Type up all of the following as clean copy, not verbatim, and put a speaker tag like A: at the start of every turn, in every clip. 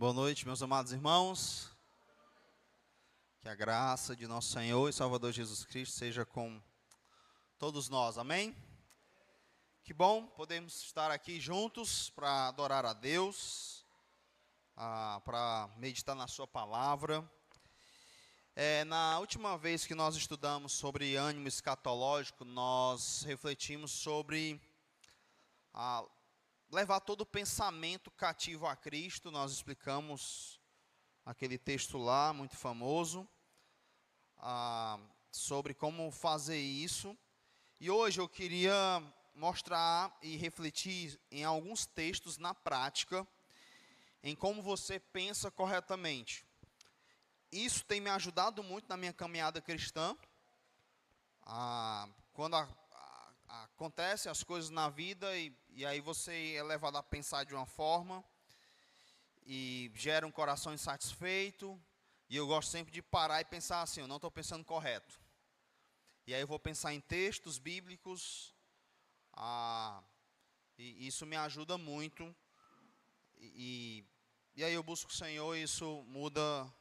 A: Boa noite, meus amados irmãos. Que a graça de nosso Senhor e Salvador Jesus Cristo seja com todos nós, amém? Que bom podemos estar aqui juntos para adorar a Deus, para meditar na sua palavra. Na última vez que nós estudamos sobre ânimo escatológico, nós refletimos sobre levar todo o pensamento cativo a Cristo. Nós explicamos aquele texto lá, muito famoso, sobre como fazer isso. E hoje eu queria mostrar e refletir em alguns textos na prática, em como você pensa corretamente. Isso tem me ajudado muito na minha caminhada cristã. Quando acontecem as coisas na vida e aí você é levado a pensar de uma forma e gera um coração insatisfeito, e eu gosto sempre de parar e pensar assim: eu não estou pensando correto. E aí eu vou pensar em textos bíblicos, e isso me ajuda muito, e aí eu busco o Senhor, e isso muda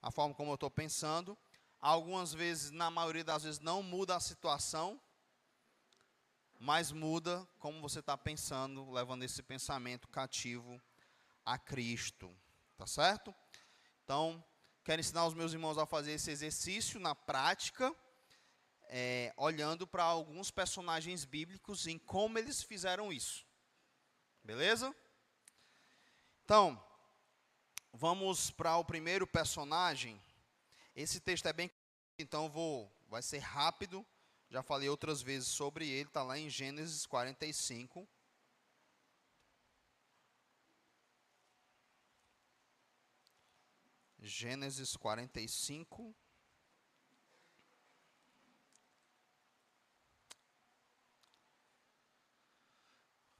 A: a forma como eu estou pensando. Algumas vezes, na maioria das vezes, não muda a situação, mas muda como você está pensando, levando esse pensamento cativo a Cristo, tá certo? Então, quero ensinar os meus irmãos a fazer esse exercício na prática, olhando para alguns personagens bíblicos em como eles fizeram isso, beleza? Então, vamos para o primeiro personagem. Esse texto é bem, então vai ser rápido. Já falei outras vezes sobre ele, está lá em Gênesis 45. Gênesis 45.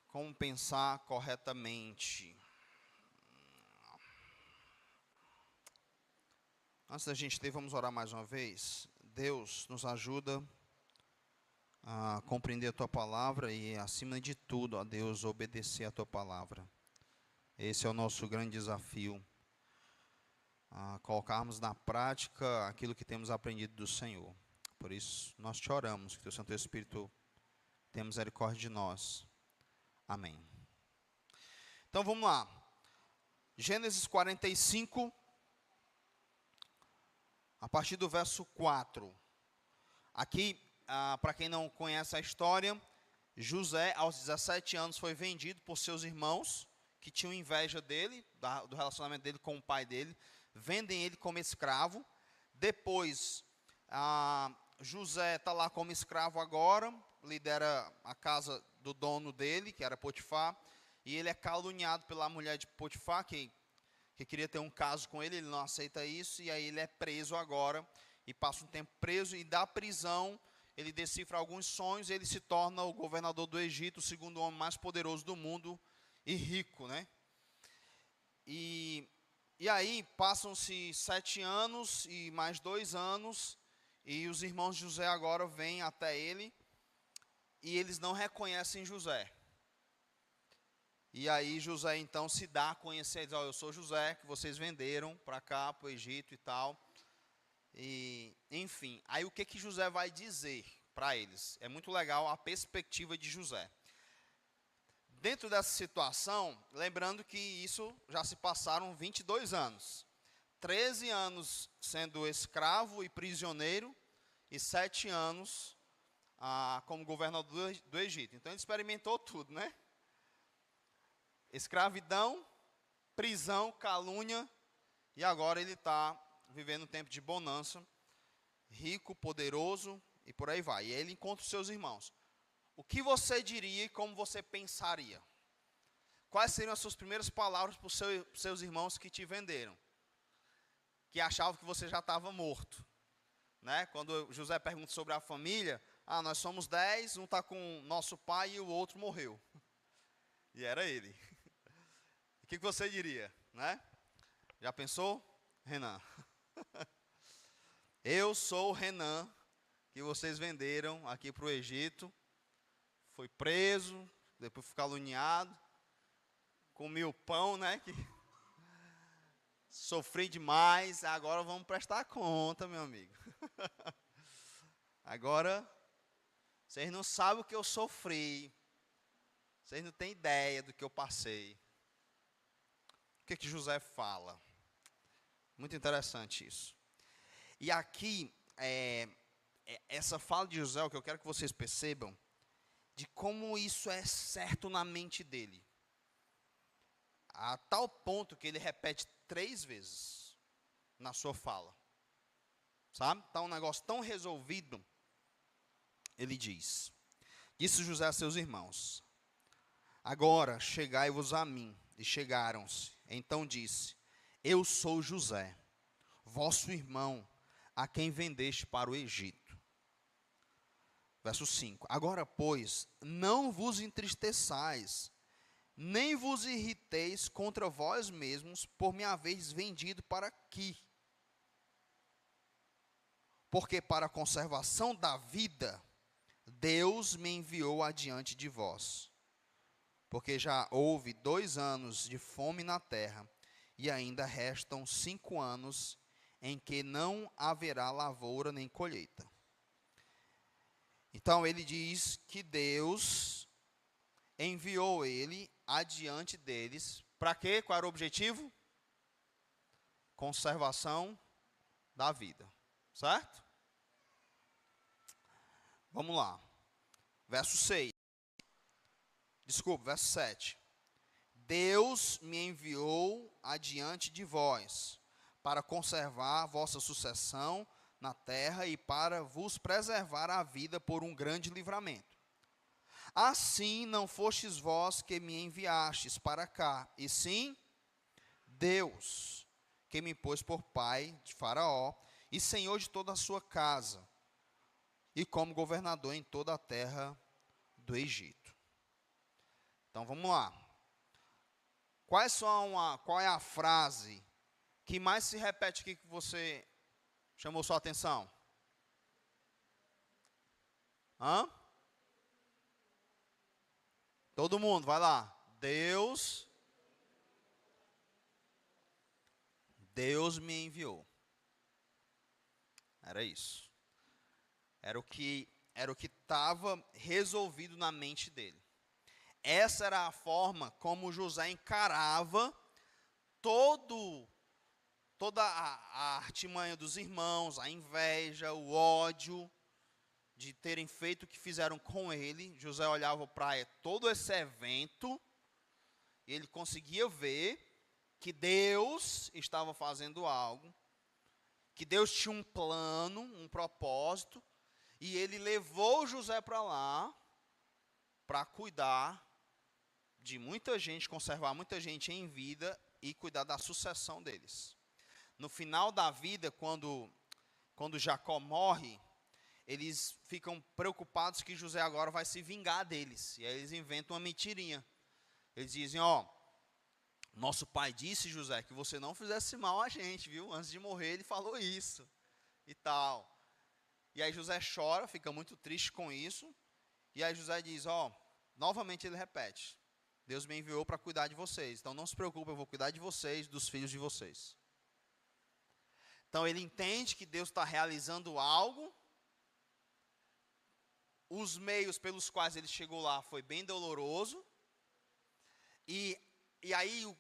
A: Como pensar corretamente. Antes da gente ler, vamos orar mais uma vez. Deus, nos ajuda a compreender a Tua palavra e, acima de tudo, a Deus, obedecer a Tua palavra. Esse é o nosso grande desafio, colocarmos na prática aquilo que temos aprendido do Senhor. Por isso, nós te oramos, que Teu Santo Espírito tenha misericórdia de nós. Amém. Então, vamos lá. Gênesis 45, a partir do verso 4. Aqui, para quem não conhece a história, José, aos 17 anos, foi vendido por seus irmãos, que tinham inveja dele, do relacionamento dele com o pai dele. Vendem ele como escravo. Depois, José está lá como escravo agora, lidera a casa do dono dele, que era Potifar, e ele é caluniado pela mulher de Potifar, que queria ter um caso com ele não aceita isso, e aí ele é preso agora, e passa um tempo preso, e da prisão ele decifra alguns sonhos, e ele se torna o governador do Egito, o segundo homem mais poderoso do mundo, e rico, né? E aí passam-se 7 anos, e mais 2 anos, e os irmãos de José agora vêm até ele, e eles não reconhecem José. E aí José então se dá a conhecer, diz: eu sou José, que vocês venderam para cá, para o Egito e tal. E, enfim, aí o que José vai dizer para eles? É muito legal a perspectiva de José. Dentro dessa situação, lembrando que isso já se passaram 22 anos. 13 anos sendo escravo e prisioneiro, e 7 anos como governador do Egito. Então ele experimentou tudo, né? Escravidão, prisão, calúnia, e agora ele está vivendo um tempo de bonança, rico, poderoso, e por aí vai. E aí ele encontra os seus irmãos. O que você diria e como você pensaria? Quais seriam as suas primeiras palavras para os seus irmãos que te venderam? Que achavam que você já estava morto, né? Quando José pergunta sobre a família, nós somos 10, um está com nosso pai e o outro morreu. E era ele. O que você diria, né? Já pensou? Renan. Eu sou o Renan, que vocês venderam aqui para o Egito. Foi preso, depois foi caluniado, comi o pão, né? Sofri demais, agora vamos prestar conta, meu amigo. Agora, vocês não sabem o que eu sofri. Vocês não têm ideia do que eu passei. O que José fala? Muito interessante isso. E aqui, essa fala de José, o que eu quero que vocês percebam, de como isso é certo na mente dele. A tal ponto que ele repete 3 vezes na sua fala. Sabe? Está um negócio tão resolvido. Ele diz: disse José a seus irmãos: agora chegai-vos a mim. E chegaram-se. Então disse: eu sou José, vosso irmão, a quem vendeste para o Egito. Verso 5. Agora, pois, não vos entristeçais, nem vos irriteis contra vós mesmos, por me haveres vendido para aqui. Porque para a conservação da vida, Deus me enviou adiante de vós. Porque já houve 2 anos de fome na terra, e ainda restam 5 anos em que não haverá lavoura nem colheita. Então ele diz que Deus enviou ele adiante deles. Para quê? Qual era o objetivo? Conservação da vida. Certo? Vamos lá. Verso 6. Desculpa, verso 7. Deus me enviou adiante de vós, para conservar a vossa sucessão na terra e para vos preservar a vida por um grande livramento. Assim não fostes vós que me enviastes para cá, e sim Deus, que me pôs por pai de Faraó e senhor de toda a sua casa, e como governador em toda a terra do Egito. Então vamos lá. Qual é a frase que mais se repete aqui que você chamou sua atenção? Hã? Todo mundo, vai lá. Deus me enviou. Era isso. Era o que estava resolvido na mente dele. Essa era a forma como José encarava toda a artimanha dos irmãos, a inveja, o ódio de terem feito o que fizeram com ele. José olhava para todo esse evento e ele conseguia ver que Deus estava fazendo algo, que Deus tinha um plano, um propósito, e ele levou José para lá para cuidar de muita gente, conservar muita gente em vida e cuidar da sucessão deles. No final da vida, quando Jacó morre, eles ficam preocupados que José agora vai se vingar deles. E aí eles inventam uma mentirinha. Eles dizem: nosso pai disse, José, que você não fizesse mal a gente, viu? Antes de morrer ele falou isso e tal. E aí José chora, fica muito triste com isso. E aí José diz: novamente ele repete: Deus me enviou para cuidar de vocês. Então não se preocupe, eu vou cuidar de vocês, dos filhos de vocês. Então ele entende que Deus está realizando algo. Os meios pelos quais ele chegou lá foi bem doloroso. E aí,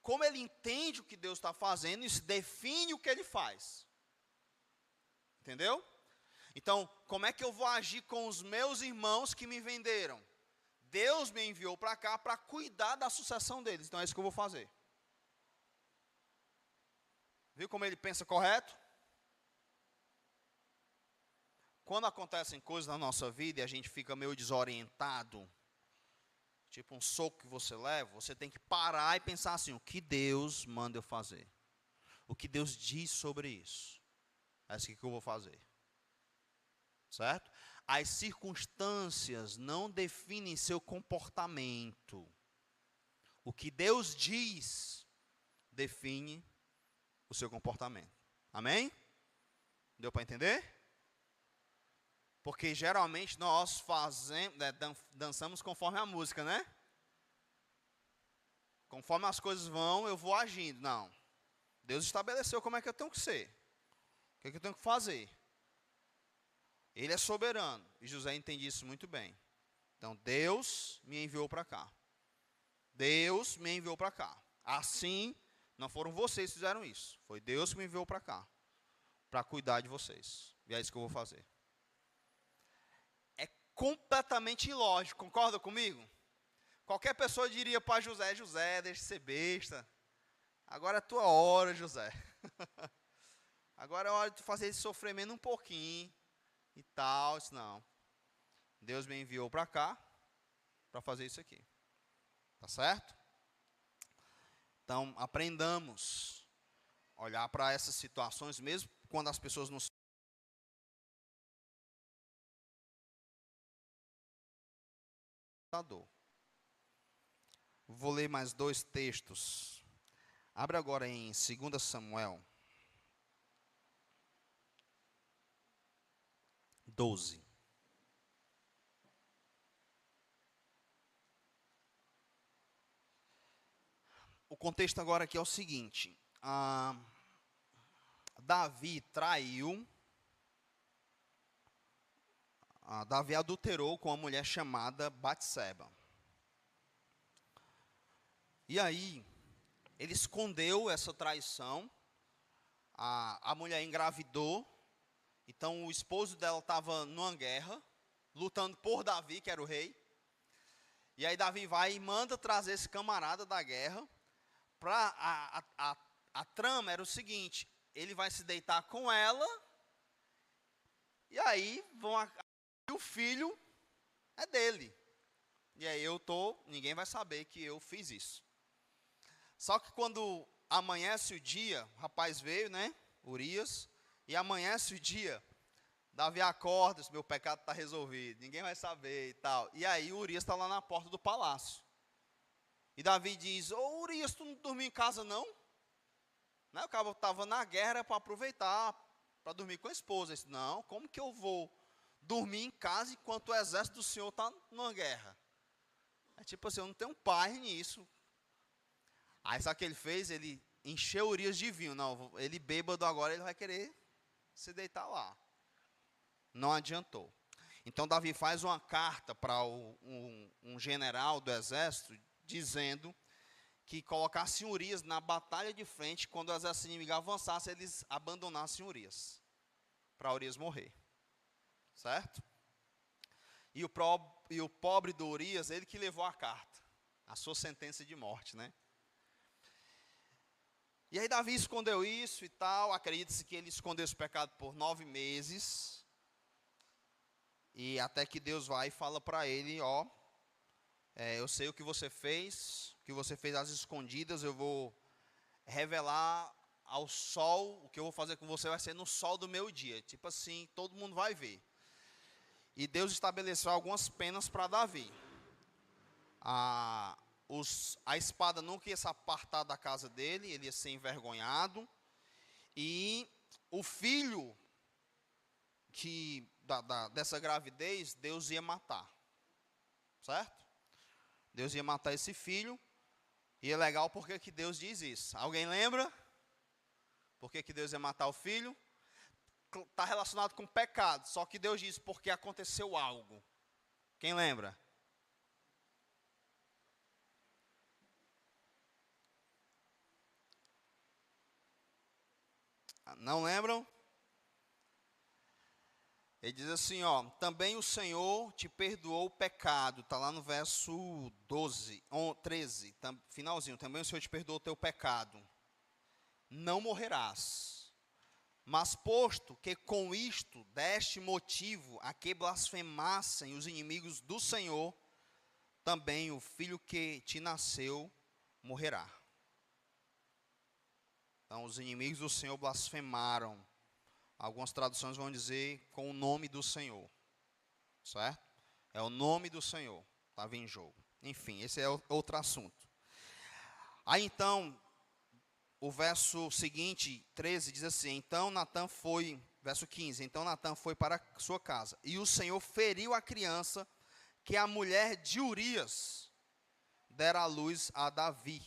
A: como ele entende o que Deus está fazendo, isso define o que ele faz. Entendeu? Então, como é que eu vou agir com os meus irmãos que me venderam? Deus me enviou para cá para cuidar da sucessão deles. Então é isso que eu vou fazer. Viu como ele pensa correto? Quando acontecem coisas na nossa vida e a gente fica meio desorientado, tipo um soco que você leva, você tem que parar e pensar assim: o que Deus manda eu fazer? O que Deus diz sobre isso? É isso que eu vou fazer. Certo? As circunstâncias não definem seu comportamento. O que Deus diz define o seu comportamento. Amém? Deu para entender? Porque geralmente nós dançamos conforme a música, né? Conforme as coisas vão, eu vou agindo. Não. Deus estabeleceu como é que eu tenho que ser. O que é que eu tenho que fazer. Ele é soberano. E José entende isso muito bem. Então, Deus me enviou para cá. Deus me enviou para cá. Assim, não foram vocês que fizeram isso. Foi Deus que me enviou para cá. Para cuidar de vocês. E é isso que eu vou fazer. É completamente ilógico. Concorda comigo? Qualquer pessoa diria para José, José, deixa de ser besta. Agora é a tua hora, José. Agora é hora de tu fazer esse sofrimento um pouquinho. E tal. Isso não. Deus me enviou para cá. Para fazer isso aqui. Tá certo? Então, aprendamos a olhar para essas situações, mesmo quando as pessoas nos dor. Vou ler mais 2 textos. Abre agora em 2 Samuel 12. O contexto agora aqui é o seguinte. Davi traiu. Davi adulterou com uma mulher chamada Batseba. E aí, ele escondeu essa traição. A mulher engravidou. Então, o esposo dela estava numa guerra, lutando por Davi, que era o rei. E aí, Davi vai e manda trazer esse camarada da guerra. A trama era o seguinte: ele vai se deitar com ela. E aí, o filho é dele. E aí, ninguém vai saber que eu fiz isso. Só que quando amanhece o dia, o rapaz veio, né, Urias, e amanhece o dia, Davi acorda, meu pecado está resolvido, ninguém vai saber e tal. E aí Urias está lá na porta do palácio. E Davi diz, ô Urias, tu não dormiu em casa não? Né, o cara estava na guerra para aproveitar, para dormir com a esposa. Ele disse, não, como que eu vou dormir em casa enquanto o exército do Senhor está numa guerra? É tipo assim, eu não tenho pai nisso. Aí sabe o que ele fez? Ele encheu Urias de vinho. Não, ele bêbado agora, ele vai querer se deitar lá. Não adiantou. Então Davi faz uma carta para um general do exército, dizendo que colocassem Urias na batalha de frente, quando o exército inimigo avançasse, eles abandonassem Urias, para Urias morrer. Certo? E o pobre do Urias, ele que levou a carta, a sua sentença de morte, né? E aí Davi escondeu isso e tal, acredita-se que ele escondeu esse pecado por 9 meses, e até que Deus vai e fala para ele, ó, eu sei o que você fez às escondidas, eu vou revelar ao sol, o que eu vou fazer com você vai ser no sol do meu dia, tipo assim, todo mundo vai ver. E Deus estabeleceu algumas penas para Davi. A espada nunca ia se apartar da casa dele, ele ia ser envergonhado. E o filho dessa gravidez, Deus ia matar. Certo? Deus ia matar esse filho. E é legal porque que Deus diz isso. Alguém lembra? Por que Deus ia matar o filho? Está relacionado com pecado. Só que Deus diz porque aconteceu algo. Quem lembra? Não lembram? Ele diz assim, ó, também o Senhor te perdoou o pecado, está lá no verso 13, finalzinho, também o Senhor te perdoou o teu pecado, não morrerás, mas posto que com isto deste motivo a que blasfemassem os inimigos do Senhor, também o filho que te nasceu morrerá. Então os inimigos do Senhor blasfemaram. Algumas traduções vão dizer com o nome do Senhor. Certo? É o nome do Senhor. Estava em jogo. Enfim, esse é outro assunto. Aí então, o verso seguinte, 13, diz assim, então Natã foi, verso 15, então Natã foi para a sua casa. E o Senhor feriu a criança que a mulher de Urias dera à luz a Davi.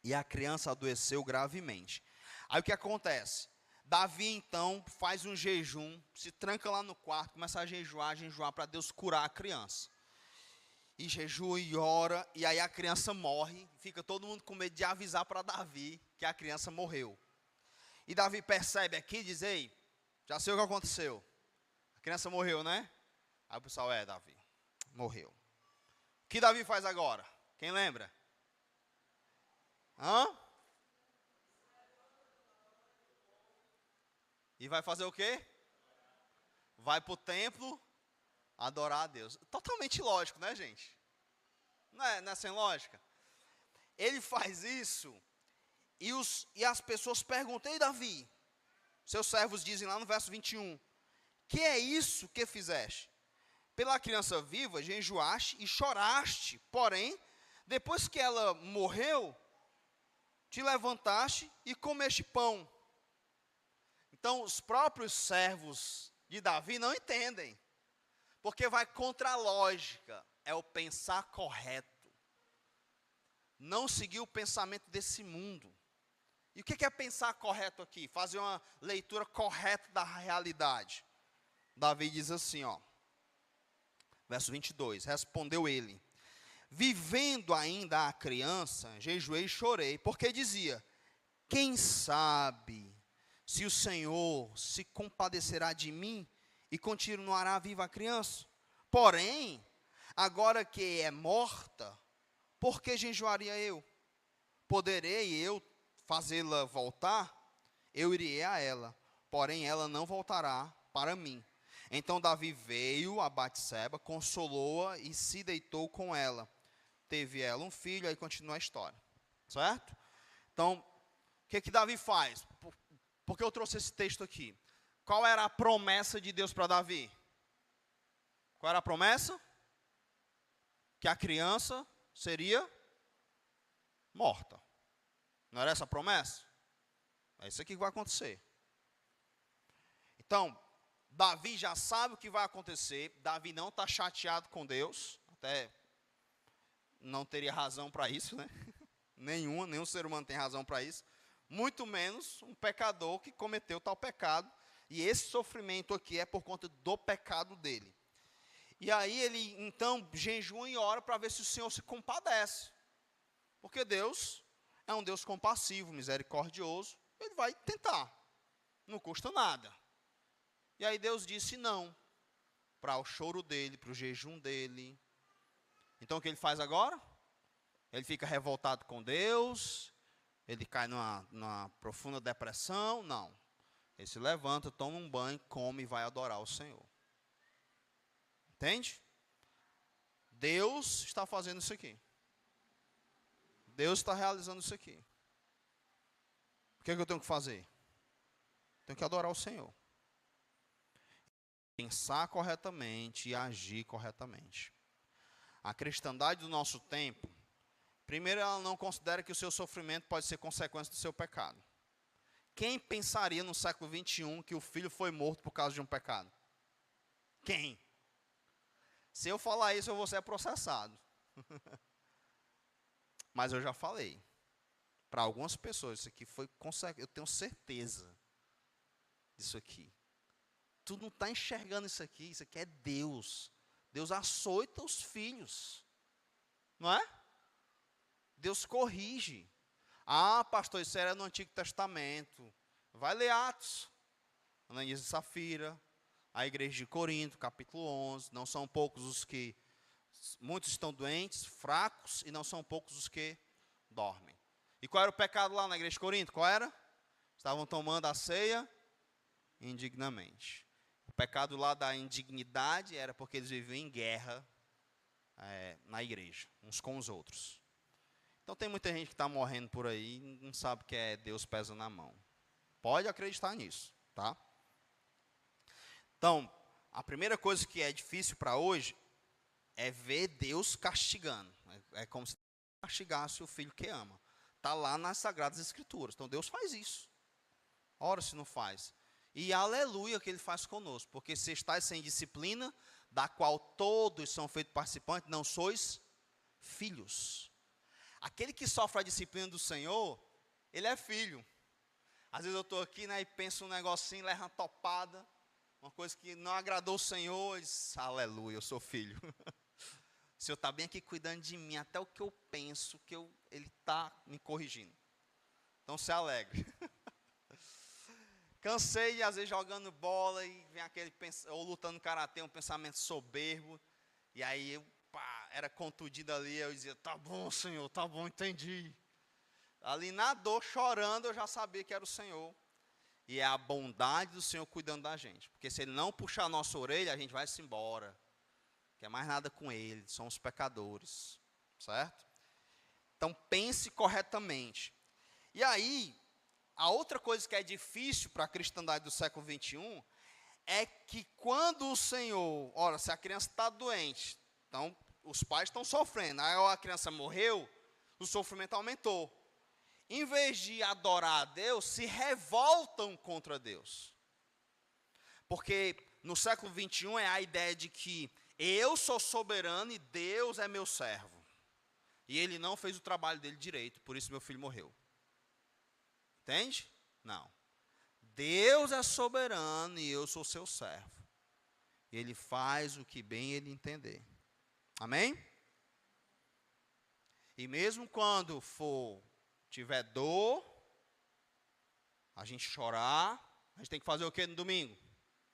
A: e a criança adoeceu gravemente. Aí o que acontece? Davi, então, faz um jejum, se tranca lá no quarto, começa a jejuar para Deus curar a criança. E jejua e ora, e aí a criança morre, fica todo mundo com medo de avisar para Davi que a criança morreu. E Davi percebe aqui e diz, ei, já sei o que aconteceu. A criança morreu, né? Aí o pessoal, Davi, morreu. O que Davi faz agora? Quem lembra? E vai fazer o quê? Vai para o templo adorar a Deus. Totalmente lógico, né, gente? Não é sem lógica? Ele faz isso e as pessoas perguntam, ei Davi, seus servos dizem lá no verso 21, que é isso que fizeste? Pela criança viva, jejuaste e choraste, porém, depois que ela morreu, te levantaste e comeste pão. Então, os próprios servos de Davi não entendem, porque vai contra a lógica, é o pensar correto. Não seguir o pensamento desse mundo. E o que é pensar correto aqui? Fazer uma leitura correta da realidade. Davi diz assim, verso 22, respondeu ele, vivendo ainda a criança, jejuei e chorei, porque dizia, quem sabe se o Senhor se compadecerá de mim e continuará viva a criança? Porém, agora que é morta, por que jejuaria eu? Poderei eu fazê-la voltar? Eu irei a ela, porém ela não voltará para mim. Então Davi veio a Batseba, consolou-a e se deitou com ela. Teve ela um filho, aí continua a história. Certo? Então, o que Davi faz? Por que eu trouxe esse texto aqui? Qual era a promessa de Deus para Davi? Qual era a promessa? Que a criança seria morta. Não era essa a promessa? É isso aqui que vai acontecer. Então, Davi já sabe o que vai acontecer. Davi não está chateado com Deus. Até não teria razão para isso, né? Nenhum ser humano tem razão para isso. Muito menos um pecador que cometeu tal pecado. E esse sofrimento aqui é por conta do pecado dele. E aí ele, então, jejua e ora para ver se o Senhor se compadece. Porque Deus é um Deus compassivo, misericordioso. Ele vai tentar. Não custa nada. E aí Deus disse não. Para o choro dele, para o jejum dele. Então o que ele faz agora? Ele fica revoltado com Deus. Ele cai numa profunda depressão. Não. Ele se levanta, toma um banho, come e vai adorar o Senhor. Entende? Deus está fazendo isso aqui. Deus está realizando isso aqui. O que é que eu tenho que fazer? Tenho que adorar o Senhor. Pensar corretamente e agir corretamente. A cristandade do nosso tempo, primeiro, ela não considera que o seu sofrimento pode ser consequência do seu pecado. Quem pensaria no século 21 que o filho foi morto por causa de um pecado? Quem? Se eu falar isso, eu vou ser processado. Mas eu já falei. Para algumas pessoas, isso aqui foi consequência. Eu tenho certeza disso aqui. Tu não está enxergando isso aqui é Deus. Deus açoita os filhos. Não é? Deus corrige. Ah, pastor, isso era no Antigo Testamento. Vai ler Atos. Ananias e Safira. A igreja de Corinto, capítulo 11. Não são poucos os que... Muitos estão doentes, fracos, e não são poucos os que dormem. E qual era o pecado lá na igreja de Corinto? Qual era? Estavam tomando a ceia indignamente. O pecado lá da indignidade era porque eles viviam em guerra na igreja, uns com os outros. Então tem muita gente que está morrendo por aí e não sabe que é Deus pesa na mão. Pode acreditar nisso, tá? Então, a primeira coisa que é difícil para hoje é ver Deus castigando. É como se castigasse o filho que ama. Está lá nas Sagradas Escrituras. Então Deus faz isso. Ora se não faz. E aleluia que Ele faz conosco. Porque se estáis sem disciplina, da qual todos são feitos participantes, não sois filhos. Aquele que sofre a disciplina do Senhor, ele é filho. Às vezes eu estou aqui, né, e penso um negocinho, leva uma topada, uma coisa que não agradou o Senhor, e diz, aleluia, eu sou filho. O Senhor está bem aqui cuidando de mim, até o que eu penso, Ele está me corrigindo. Então se alegre. Cansei de, às vezes, jogando bola e vem aquele, ou lutando karatê, um pensamento soberbo. E aí eu, era contundido ali, eu dizia, tá bom, Senhor, tá bom, entendi. Ali na dor, chorando, eu já sabia que era o Senhor. E é a bondade do Senhor cuidando da gente. Porque se Ele não puxar a nossa orelha, a gente vai se embora. Não quer mais nada com Ele, somos pecadores. Certo? Então pense corretamente. E aí, a outra coisa que é difícil para a cristandade do século 21 é que quando o Senhor, olha, se a criança está doente, então os pais estão sofrendo, aí a criança morreu, o sofrimento aumentou. Em vez de adorar a Deus, se revoltam contra Deus. Porque no século 21 é a ideia de que eu sou soberano e Deus é meu servo. E ele não fez o trabalho dele direito, por isso meu filho morreu. Entende? Não. Deus é soberano e eu sou seu servo. Ele faz o que bem ele entender. Amém? E mesmo quando tiver dor, a gente chorar, a gente tem que fazer o que no domingo?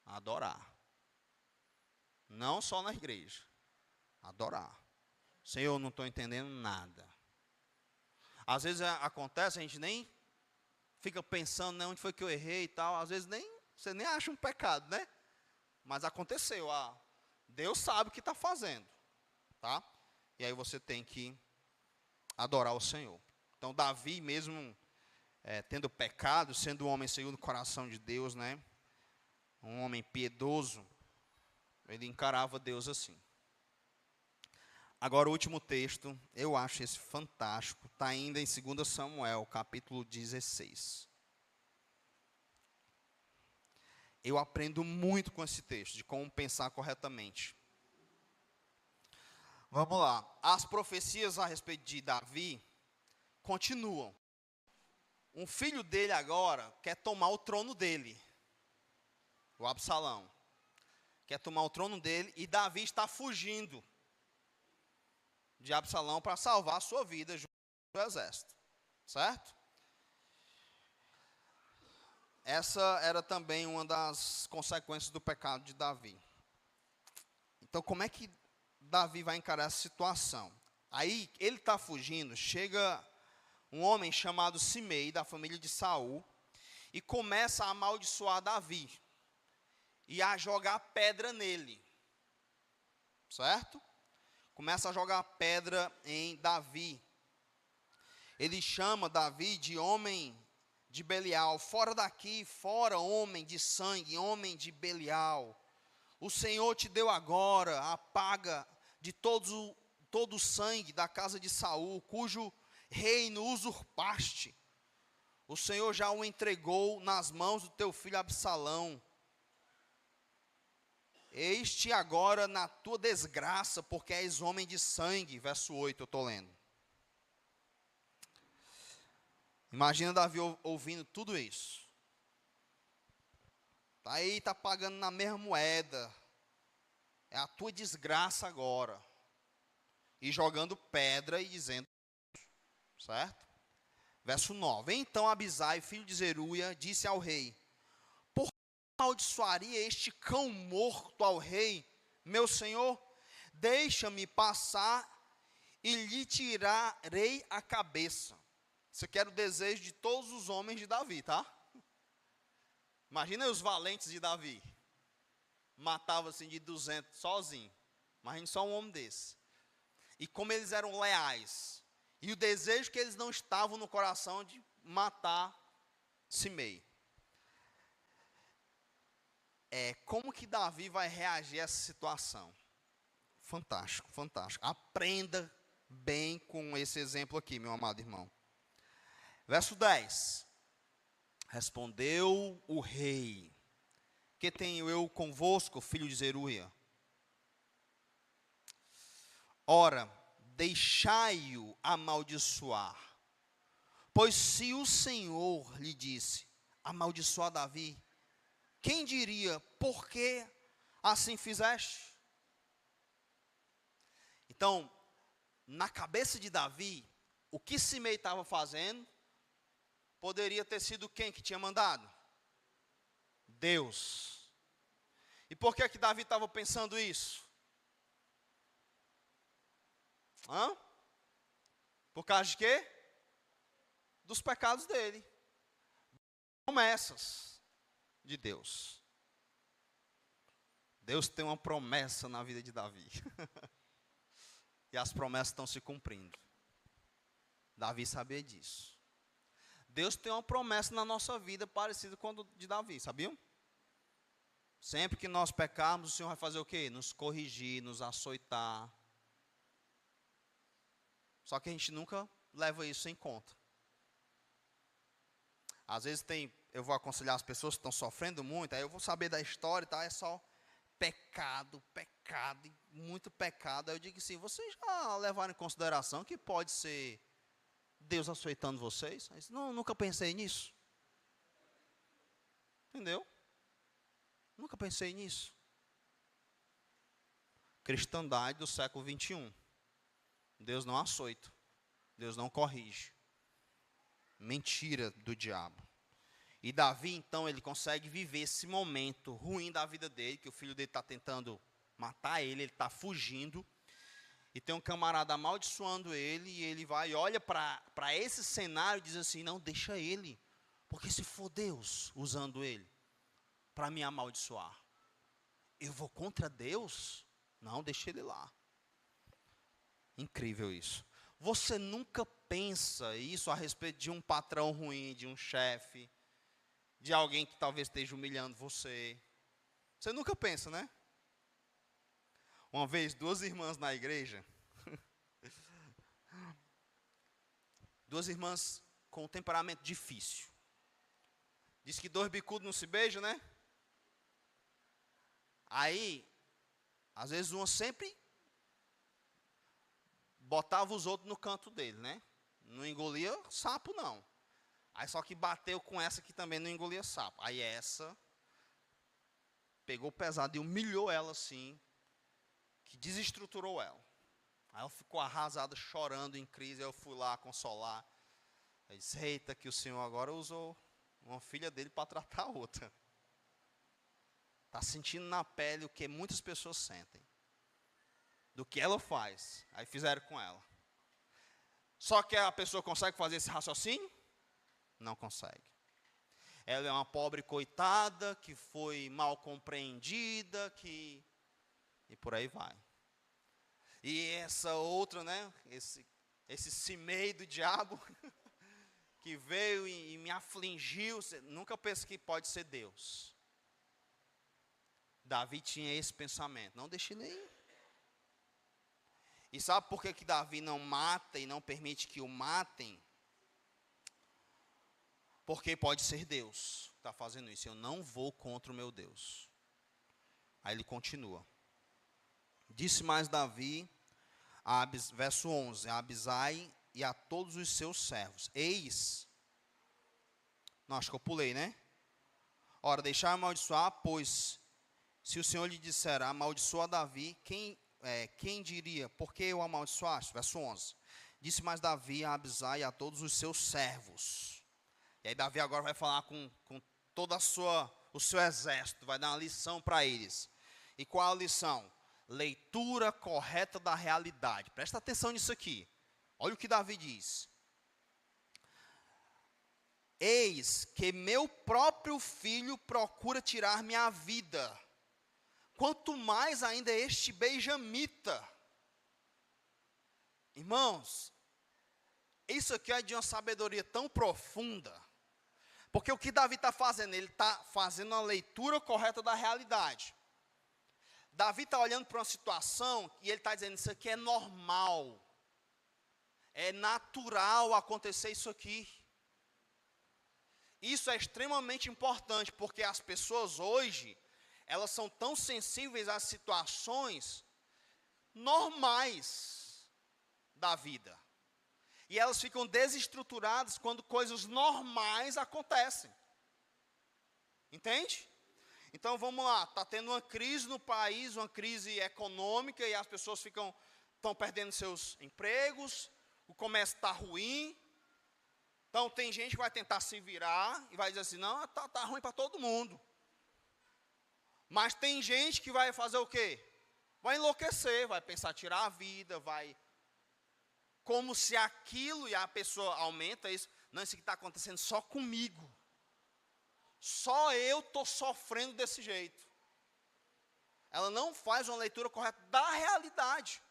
A: Adorar. Não só na igreja. Adorar. Senhor, não estou entendendo nada. Às vezes acontece, a gente nem fica pensando, né, onde foi que eu errei e tal. Às vezes você nem acha um pecado, né? Mas aconteceu. Deus sabe o que está fazendo. Tá? E aí você tem que adorar o Senhor. Então Davi mesmo tendo pecado, sendo um homem segundo o coração de Deus, né? Um homem piedoso, ele encarava Deus assim. Agora o último texto, eu acho esse fantástico, está ainda em 2 Samuel, capítulo 16. Eu aprendo muito com esse texto, de como pensar corretamente. Vamos lá. As profecias a respeito de Davi continuam. Um filho dele agora quer tomar o trono dele. O Absalão. Quer tomar o trono dele e Davi está fugindo de Absalão para salvar a sua vida junto ao exército. Certo? Essa era também uma das consequências do pecado de Davi. Então, como é que Davi vai encarar essa situação? Aí, ele está fugindo, chega um homem chamado Simei, da família de Saul, e começa a amaldiçoar Davi, e a jogar pedra nele. Certo? Começa a jogar pedra em Davi. Ele chama Davi de homem de Belial. Fora daqui, fora homem de sangue, homem de Belial. O Senhor te deu agora a paga de todo o sangue da casa de Saul, cujo reino usurpaste. O Senhor já o entregou nas mãos do teu filho Absalão. Eis-te agora na tua desgraça, porque és homem de sangue. Verso 8, eu estou lendo. Imagina Davi ouvindo tudo isso. Tá aí, está pagando na mesma moeda. É a tua desgraça agora. E jogando pedra e dizendo, certo? Verso 9. Então Abisai, filho de Zeruia, disse ao rei: por que amaldiçoaria este cão morto ao rei, meu senhor? Deixa-me passar e lhe tirarei a cabeça. Isso aqui era o desejo de todos os homens de Davi, tá? Imagina os valentes de Davi. Matava assim de 200 sozinho. Imagina só um homem desse. E como eles eram leais. E o desejo que eles não estavam no coração de matar Simei. Como que Davi vai reagir a essa situação? Fantástico, fantástico. Aprenda bem com esse exemplo aqui, meu amado irmão. Verso 10. Respondeu o rei: que tenho eu convosco, filho de Zeruia? Ora, deixai-o amaldiçoar. Pois se o Senhor lhe disse, amaldiçoar Davi, quem diria, por que assim fizeste? Então, na cabeça de Davi, o que Simei estava fazendo, poderia ter sido quem que tinha mandado? Deus. E por que que Davi estava pensando isso? Por causa de quê? Dos pecados dele. Promessas de Deus. Deus tem uma promessa na vida de Davi. E as promessas estão se cumprindo. Davi sabia disso. Deus tem uma promessa na nossa vida parecida com a de Davi, sabiam? Sempre que nós pecarmos, o Senhor vai fazer o quê? Nos corrigir, nos açoitar. Só que a gente nunca leva isso em conta. Às vezes eu vou aconselhar as pessoas que estão sofrendo muito, aí eu vou saber da história e tal, é só pecado, pecado, muito pecado. Aí eu digo assim, vocês já levaram em consideração que pode ser Deus açoitando vocês? Aí, não, nunca pensei nisso. Entendeu? Nunca pensei nisso. Cristandade do século 21. Deus não açoita. Deus não corrige. Mentira do diabo. E Davi, então, ele consegue viver esse momento ruim da vida dele, que o filho dele está tentando matar ele está fugindo. E tem um camarada amaldiçoando ele, e ele vai e olha para esse cenário e diz assim, não, deixa ele. Porque se for Deus usando ele para me amaldiçoar, eu vou contra Deus? Não, deixa ele lá. Incrível isso. Você nunca pensa isso a respeito de um patrão ruim, de um chefe, de alguém que talvez esteja humilhando você. Você nunca pensa, né? Uma vez, duas irmãs na igreja, duas irmãs com um temperamento difícil. Diz que dois bicudos não se beijam, né? Aí, às vezes uma sempre botava os outros no canto dele, né? Não engolia sapo, não. Aí só que bateu com essa que também não engolia sapo. Aí essa pegou pesado e humilhou ela assim, que desestruturou ela. Aí ela ficou arrasada, chorando, em crise. Aí eu fui lá consolar. Aí disse, eita, que o Senhor agora usou uma filha dele para tratar a outra. Está sentindo na pele o que muitas pessoas sentem. Do que ela faz. Aí fizeram com ela. Só que a pessoa consegue fazer esse raciocínio? Não consegue. Ela é uma pobre coitada, que foi mal compreendida, e por aí vai. E essa outra, né, esse Simei do diabo, que veio e me afligiu, nunca pensa que pode ser Deus. Davi tinha esse pensamento, não deixe ele ir. E sabe por que Davi não mata e não permite que o matem? Porque pode ser Deus que está fazendo isso. Eu não vou contra o meu Deus. Aí ele continua. Disse mais Davi, verso 11, a Abisai e a todos os seus servos. Eis. Não, acho que eu pulei, né? Ora, deixai amaldiçoar, pois se o Senhor lhe disser, amaldiçoa Davi, quem diria, por que eu amaldiçoaste? Verso 11. Disse mais Davi a Abisai e a todos os seus servos. E aí Davi agora vai falar com todo o seu exército, vai dar uma lição para eles. E qual a lição? Leitura correta da realidade. Presta atenção nisso aqui. Olha o que Davi diz. Eis que meu próprio filho procura tirar minha vida. Quanto mais ainda este benjamita. Irmãos, isso aqui é de uma sabedoria tão profunda. Porque o que Davi está fazendo? Ele está fazendo a leitura correta da realidade. Davi está olhando para uma situação e ele está dizendo, isso aqui é normal. É natural acontecer isso aqui. Isso é extremamente importante, porque as pessoas hoje, elas são tão sensíveis às situações normais da vida. E elas ficam desestruturadas quando coisas normais acontecem. Entende? Então vamos lá, está tendo uma crise no país, uma crise econômica, e as pessoas estão perdendo seus empregos, o comércio está ruim. Então tem gente que vai tentar se virar e vai dizer assim, não, tá ruim para todo mundo. Mas tem gente que vai fazer o quê? Vai enlouquecer, vai pensar tirar a vida, vai... Como se aquilo, e a pessoa aumenta isso, não, isso que está acontecendo só comigo. Só eu estou sofrendo desse jeito. Ela não faz uma leitura correta da realidade.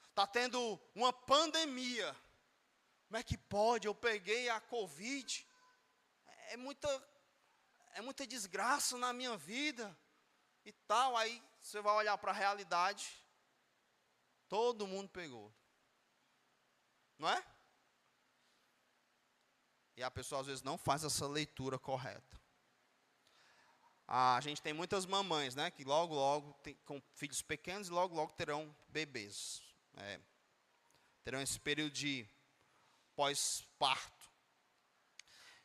A: Está tendo uma pandemia. Como é que pode? Eu peguei a Covid. É muita desgraça na minha vida. E tal, aí você vai olhar para a realidade. Todo mundo pegou. Não é? E a pessoa às vezes não faz essa leitura correta. A gente tem muitas mamães, né, que logo com filhos pequenos, e logo terão bebês. Terão esse período de pós-parto.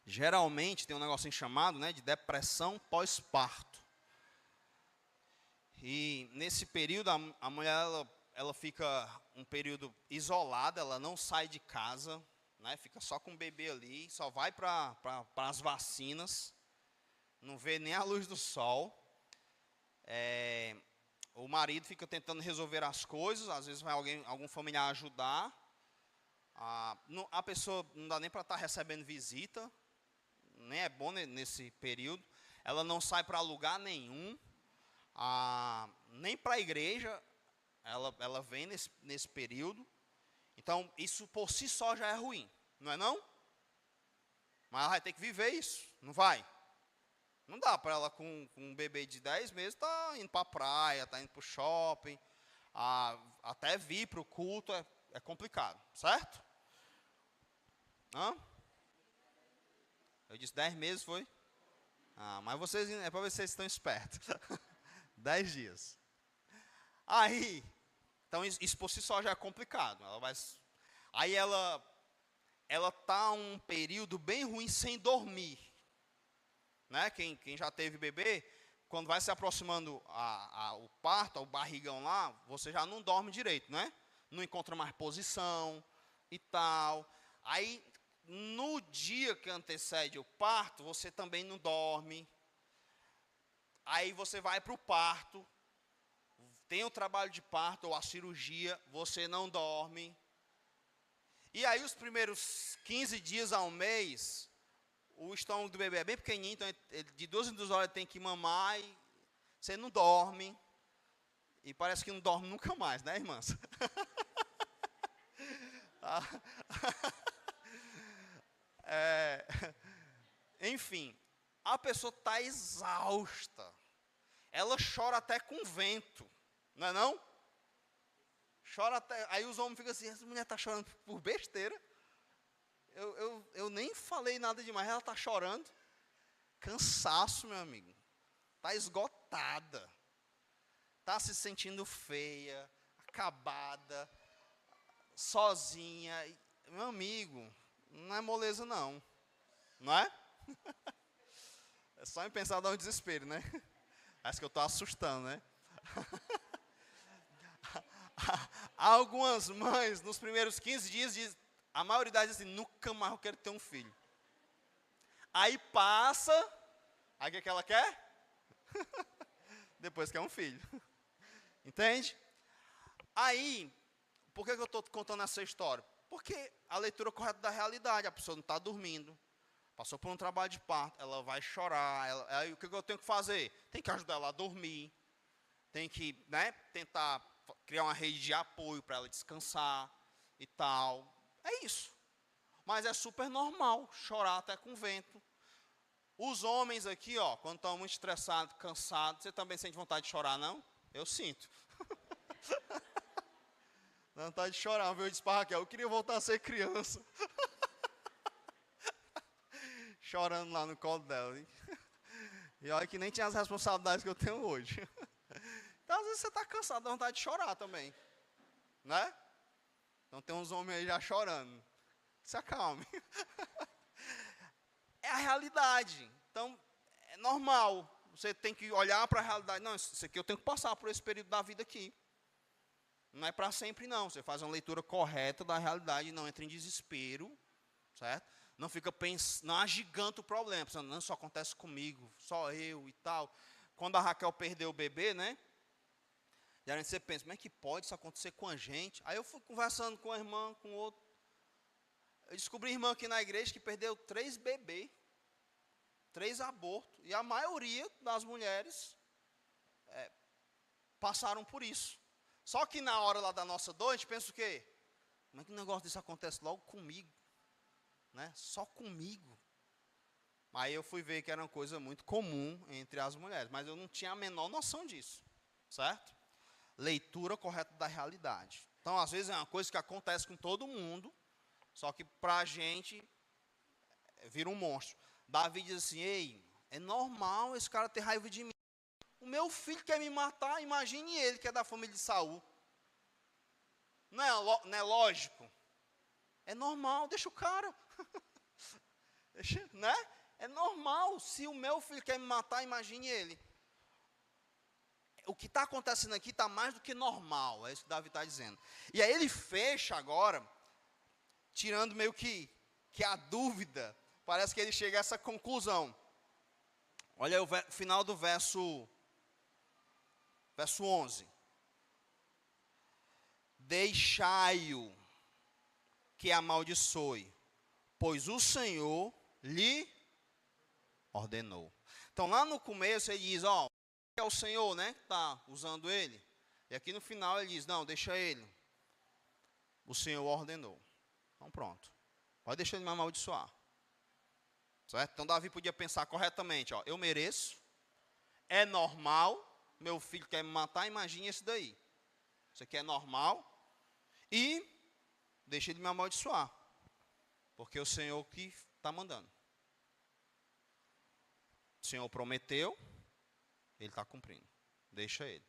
A: Geralmente tem um negocinho chamado, né, de depressão pós-parto. E nesse período a mulher ela fica um período isolada, ela não sai de casa, né, fica só com o bebê ali, só vai para as vacinas, não vê nem a luz do sol. O marido fica tentando resolver as coisas, às vezes vai algum familiar ajudar. A pessoa não dá nem para estar recebendo visita, nem é bom nesse período. Ela não sai para lugar nenhum, nem para a igreja ela vem nesse período. Então, isso por si só já é ruim, não é não? Mas ela vai ter que viver isso, não vai? Não dá para ela com um bebê de 10 meses, tá indo para a praia, tá indo para o shopping, até vir para o culto é complicado, certo? Hã? Eu disse 10 meses, foi? Mas vocês, é para ver se vocês estão espertos. 10 dias. Aí, então isso por si só já é complicado. Aí ela tá um período bem ruim sem dormir. Né? Quem já teve bebê, quando vai se aproximando o parto, o barrigão lá, você já não dorme direito, né? Não encontra mais posição e tal. Aí, no dia que antecede o parto, você também não dorme. Aí você vai para o parto, tem o trabalho de parto ou a cirurgia, você não dorme. E aí os primeiros 15 dias a um mês, o estômago do bebê é bem pequenininho, então de 2 em 2 horas ele tem que mamar e você não dorme. E parece que não dorme nunca mais, né, irmãs? Enfim, a pessoa está exausta. Ela chora até com vento, não é não? Chora até, aí os homens ficam assim, essa mulher está chorando por besteira. Eu nem falei nada demais, ela está chorando. Cansaço, meu amigo. Está esgotada. Está se sentindo feia, acabada, sozinha. Meu amigo, não é moleza não. Não é? É só em pensar dar um desespero, né? Acho que eu estou assustando, né? Algumas mães, nos primeiros 15 dias, a maioria diz assim, nunca mais eu quero ter um filho. Aí passa, aí o que ela quer? Depois quer um filho. Entende? Aí, por que eu estou contando essa história? Porque a leitura correta da realidade, a pessoa não está dormindo, passou por um trabalho de parto, ela vai chorar, aí o que eu tenho que fazer? Tem que ajudar ela a dormir, tem que, né, tentar criar uma rede de apoio para ela descansar e tal. É isso. Mas é super normal chorar até com vento. Os homens aqui, ó, quando estão muito estressados, cansados, você também sente vontade de chorar, não? Eu sinto. Dá vontade de chorar, viu? Eu disse para Raquel, eu queria voltar a ser criança. Chorando lá no colo dela. Hein? E olha que nem tinha as responsabilidades que eu tenho hoje. Então, às vezes você está cansado, dá vontade de chorar também. Né? Então tem uns homens aí já chorando. Se acalme. É a realidade. Então, é normal. Você tem que olhar para a realidade. Não, isso aqui eu tenho que passar por esse período da vida aqui. Não é para sempre, não. Você faz uma leitura correta da realidade, não entra em desespero, certo? Não fica pensando, não agiganta o problema, pensando, não, isso acontece comigo, só eu e tal. Quando a Raquel perdeu o bebê, né? Geralmente você pensa, como é que pode isso acontecer com a gente? Aí eu fui conversando com a irmã, com outro. Eu descobri irmã aqui na igreja que perdeu 3 bebês, 3 abortos. E a maioria das mulheres passaram por isso. Só que na hora lá da nossa dor, a gente pensa o quê? Como é que um negócio desse acontece logo comigo? Né? Só comigo. Aí eu fui ver que era uma coisa muito comum entre as mulheres. Mas eu não tinha a menor noção disso. Certo? Leitura correta da realidade. Então, às vezes, é uma coisa que acontece com todo mundo. Só que para a gente, vira um monstro. Davi diz assim, ei, é normal esse cara ter raiva de mim. O meu filho quer me matar, imagine ele que é da família de Saul. Não é lógico? É normal, deixa o cara. Deixa, né? É normal, se o meu filho quer me matar, imagine ele. O que está acontecendo aqui está mais do que normal, é isso que Davi está dizendo. E aí ele fecha agora, tirando meio que a dúvida, parece que ele chega a essa conclusão. Olha o final do verso 11. Deixai-o que amaldiçoe, pois o Senhor lhe ordenou. Então lá no começo ele diz, ó, é o Senhor, né, que está usando ele. E aqui no final ele diz, não, deixa ele. O Senhor ordenou. Então pronto. Pode deixar ele me amaldiçoar. Certo? Então Davi podia pensar corretamente, ó, eu mereço, é normal, meu filho quer me matar, imagine esse daí. Isso aqui é normal. E deixa ele me amaldiçoar. Porque é o Senhor que está mandando. O Senhor prometeu, ele está cumprindo. Deixa ele.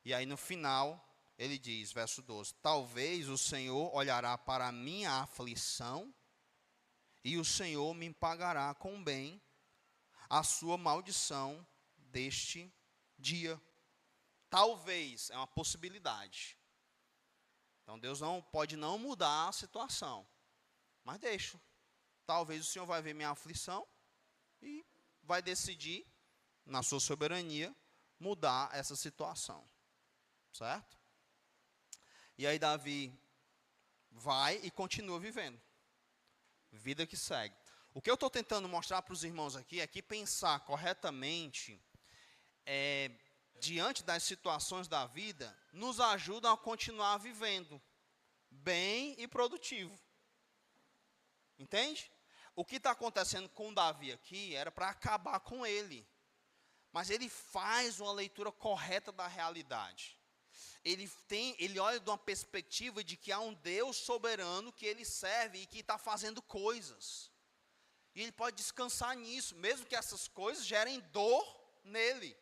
A: E aí no final, ele diz, verso 12, talvez o Senhor olhará para a minha aflição e o Senhor me pagará com bem a sua maldição deste dia. Talvez, é uma possibilidade. Então Deus pode não mudar a situação, mas deixa. Talvez o Senhor vai ver minha aflição e vai decidir, na sua soberania, mudar essa situação. Certo? E aí Davi vai e continua vivendo. Vida que segue. O que eu estou tentando mostrar para os irmãos aqui é que pensar corretamente diante das situações da vida nos ajuda a continuar vivendo bem e produtivo. Entende? O que está acontecendo com Davi aqui era para acabar com ele. Mas ele faz uma leitura correta da realidade. Ele olha de uma perspectiva de que há um Deus soberano que ele serve e que está fazendo coisas. E ele pode descansar nisso, mesmo que essas coisas gerem dor nele.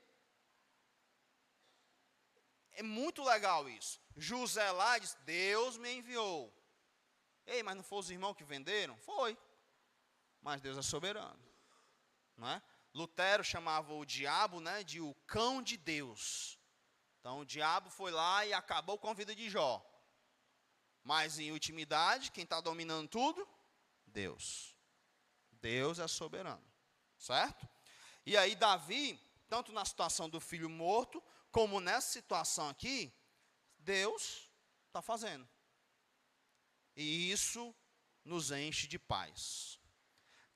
A: É muito legal isso. José lá diz, Deus me enviou. Ei, mas não foram os irmãos que venderam? Foi. Mas Deus é soberano. Não é? Lutero chamava o diabo, né, de o cão de Deus. Então o diabo foi lá e acabou com a vida de Jó. Mas em ultimidade, quem está dominando tudo? Deus. Deus é soberano. Certo? E aí Davi, tanto na situação do filho morto, como nessa situação aqui, Deus está fazendo. E isso nos enche de paz.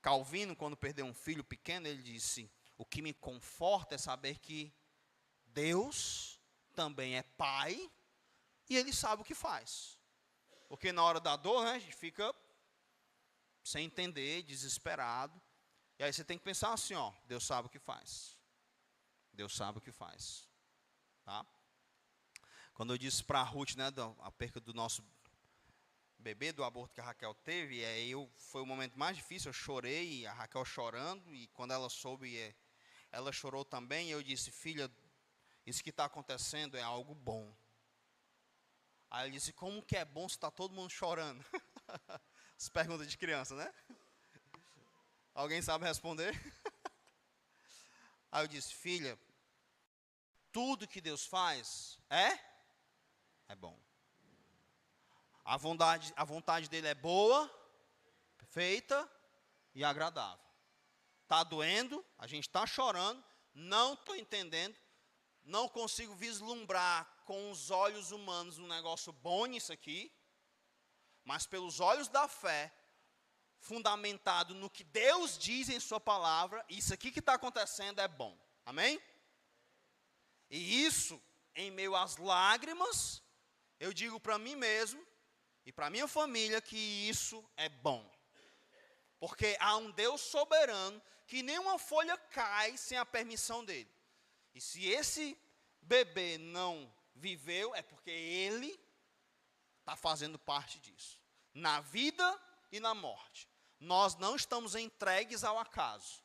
A: Calvino, quando perdeu um filho pequeno, ele disse, o que me conforta é saber que Deus também é pai e ele sabe o que faz. Porque na hora da dor, né, a gente fica sem entender, desesperado. E aí você tem que pensar assim, ó, Deus sabe o que faz. Deus sabe o que faz. Tá? Quando eu disse para a Ruth, né, a perca do nosso bebê, do aborto que a Raquel teve, foi o momento mais difícil, eu chorei, a Raquel chorando, e quando ela soube, ela chorou também, e eu disse, filha, isso que está acontecendo é algo bom. Aí eu disse, como que é bom se está todo mundo chorando? As perguntas de criança, né? Alguém sabe responder? Aí eu disse, filha, tudo que Deus faz é bom. A vontade dele é boa, perfeita e agradável. Está doendo, a gente está chorando, não estou entendendo, não consigo vislumbrar com os olhos humanos um negócio bom nisso aqui, mas pelos olhos da fé, fundamentado no que Deus diz em sua palavra, isso aqui que está acontecendo é bom. Amém? E isso, em meio às lágrimas, eu digo para mim mesmo e para minha família que isso é bom. Porque há um Deus soberano que nenhuma folha cai sem a permissão dele. E se esse bebê não viveu, é porque ele está fazendo parte disso. Na vida e na morte. Nós não estamos entregues ao acaso.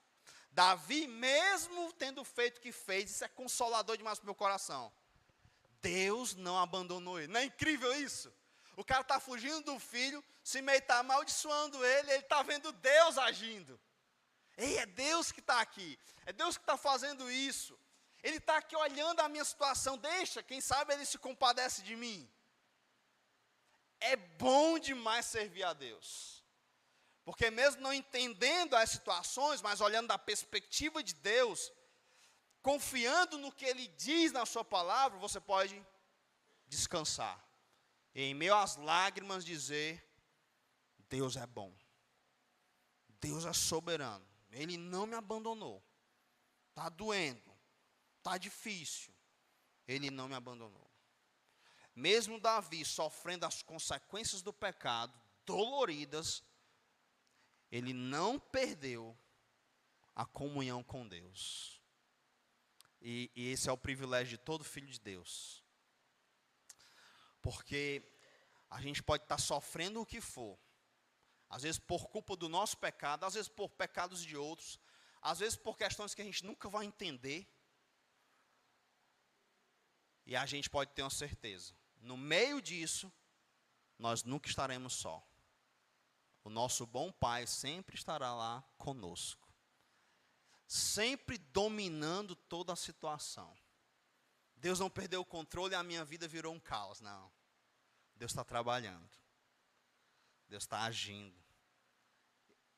A: Davi, mesmo tendo feito o que fez, isso é consolador demais para o meu coração. Deus não abandonou ele. Não é incrível isso? O cara está fugindo do filho, se meio está amaldiçoando ele está vendo Deus agindo. Ei, é Deus que está aqui. É Deus que está fazendo isso. Ele está aqui olhando a minha situação. Deixa, quem sabe ele se compadece de mim. É bom demais servir a Deus. Porque mesmo não entendendo as situações, mas olhando da perspectiva de Deus, confiando no que Ele diz na sua palavra, você pode descansar. E em meio às lágrimas dizer, Deus é bom. Deus é soberano. Ele não me abandonou. Está doendo. Está difícil. Ele não me abandonou. Mesmo Davi sofrendo as consequências do pecado, doloridas, ele não perdeu a comunhão com Deus. E esse é o privilégio de todo filho de Deus. Porque a gente pode estar sofrendo o que for. Às vezes por culpa do nosso pecado, às vezes por pecados de outros, às vezes por questões que a gente nunca vai entender. E a gente pode ter uma certeza. No meio disso, nós nunca estaremos só. O nosso bom Pai sempre estará lá conosco. Sempre dominando toda a situação. Deus não perdeu o controle e a minha vida virou um caos, não. Deus está trabalhando. Deus está agindo.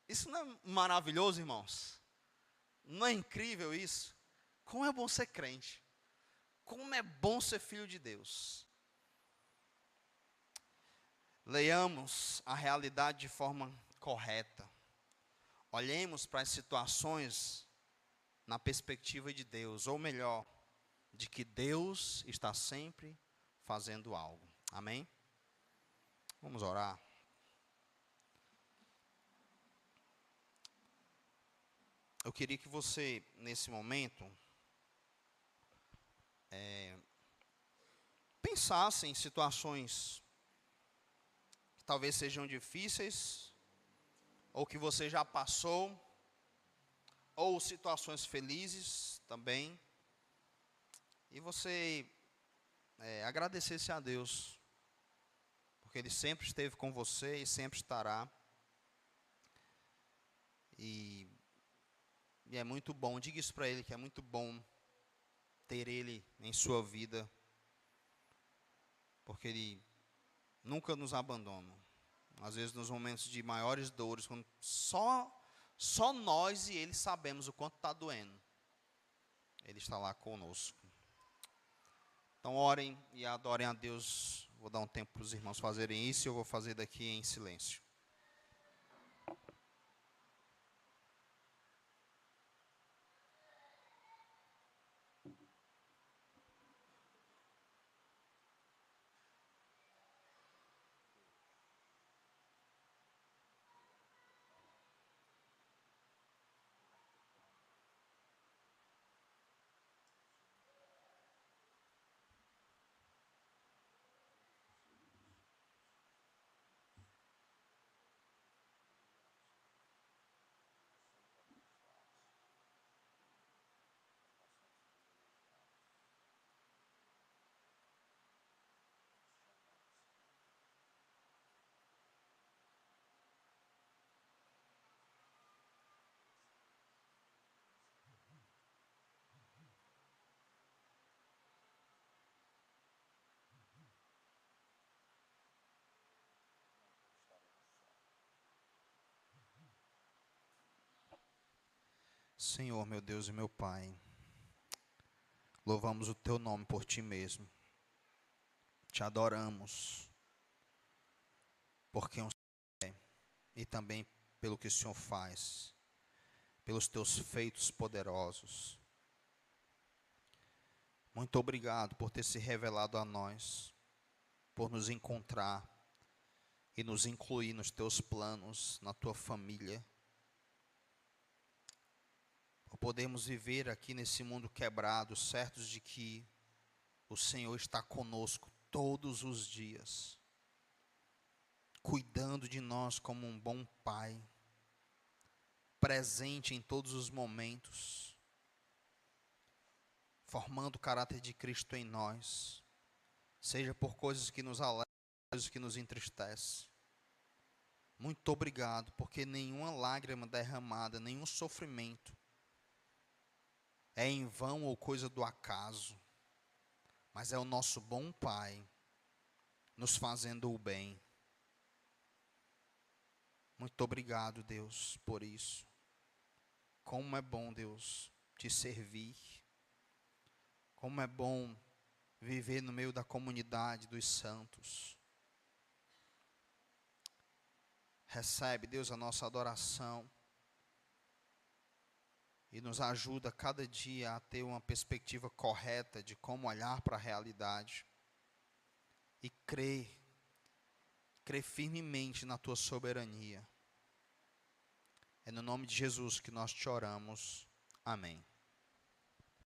A: Isso não é maravilhoso, irmãos? Não é incrível isso? Como é bom ser crente. Como é bom ser filho de Deus. Leiamos a realidade de forma correta. Olhemos para as situações na perspectiva de Deus, ou melhor, de que Deus está sempre fazendo algo. Amém? Vamos orar. Eu queria que você, nesse momento, pensasse em situações que talvez sejam difíceis, ou que você já passou, ou situações felizes também, e você agradecesse a Deus, porque Ele sempre esteve com você e sempre estará, e é muito bom, diga isso para Ele, que é muito bom ter Ele em sua vida, porque Ele nunca nos abandona. Às vezes nos momentos de maiores dores, quando só nós e Ele sabemos o quanto está doendo, Ele está lá conosco. Então orem e adorem a Deus. Vou dar um tempo para os irmãos fazerem isso e eu vou fazer daqui em silêncio. Senhor, meu Deus e meu Pai, louvamos o Teu nome por Ti mesmo. Te adoramos por quem o Senhor é e também pelo que o Senhor faz, pelos Teus feitos poderosos. Muito obrigado por ter se revelado a nós, por nos encontrar e nos incluir nos Teus planos, na Tua família. Por podermos viver aqui nesse mundo quebrado, certos de que o Senhor está conosco todos os dias, cuidando de nós como um bom Pai, presente em todos os momentos, formando o caráter de Cristo em nós, seja por coisas que nos alegram, coisas que nos entristecem. Muito obrigado, porque nenhuma lágrima derramada, nenhum sofrimento é em vão ou coisa do acaso, mas é o nosso bom Pai nos fazendo o bem. Muito obrigado, Deus, por isso. Como é bom, Deus, te servir. Como é bom viver no meio da comunidade dos santos. Recebe, Deus, a nossa adoração e nos ajuda cada dia a ter uma perspectiva correta de como olhar para a realidade e crer firmemente na Tua soberania. É no nome de Jesus que nós te oramos. Amém.